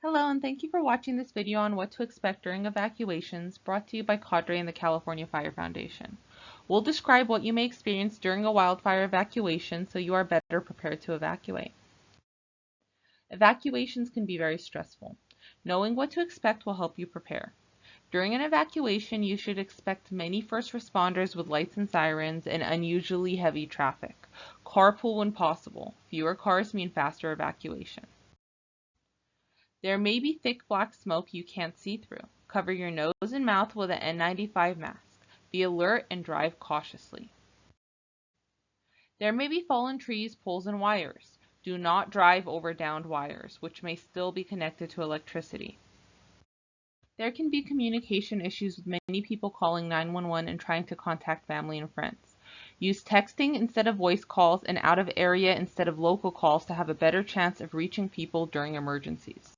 Hello, and thank you for watching this video on what to expect during evacuations, brought to you by Cadre and the California Fire Foundation. We'll describe what you may experience during a wildfire evacuation so you are better prepared to evacuate. Evacuations can be very stressful. Knowing what to expect will help you prepare. During an evacuation, you should expect many first responders with lights and sirens and unusually heavy traffic. Carpool when possible. Fewer cars mean faster evacuation. There may be thick black smoke you can't see through. Cover your nose and mouth with an N95 mask. Be alert and drive cautiously. There may be fallen trees, poles, and wires. Do not drive over downed wires, which may still be connected to electricity. There can be communication issues with many people calling 911 and trying to contact family and friends. Use texting instead of voice calls and out of area instead of local calls to have a better chance of reaching people during emergencies.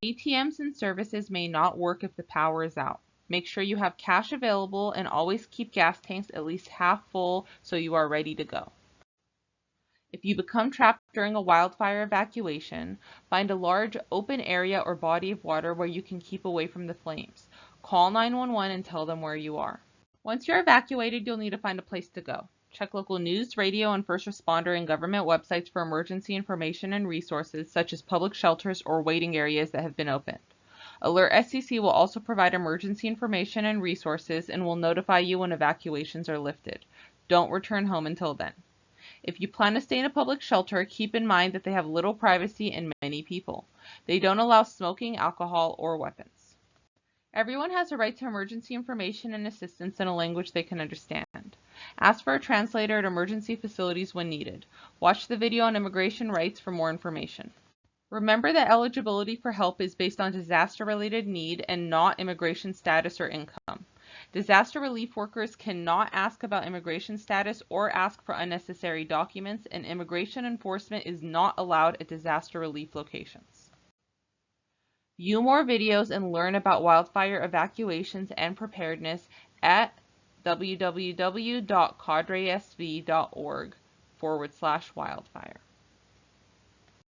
ATMs and services may not work if the power is out. Make sure you have cash available and always keep gas tanks at least half full so you are ready to go. If you become trapped during a wildfire evacuation, find a large open area or body of water where you can keep away from the flames. Call 911 and tell them where you are. Once you're evacuated, you'll need to find a place to go. Check local news, radio, and first responder and government websites for emergency information and resources such as public shelters or waiting areas that have been opened. Alert SCC will also provide emergency information and resources and will notify you when evacuations are lifted. Don't return home until then. If you plan to stay in a public shelter, keep in mind that they have little privacy and many people. They don't allow smoking, alcohol, or weapons. Everyone has a right to emergency information and assistance in a language they can understand. Ask for a translator at emergency facilities when needed. Watch the video on immigration rights for more information. Remember that eligibility for help is based on disaster-related need and not immigration status or income. Disaster relief workers cannot ask about immigration status or ask for unnecessary documents, and immigration enforcement is not allowed at disaster relief locations. View more videos and learn about wildfire evacuations and preparedness at www.cadresv.org/wildfire.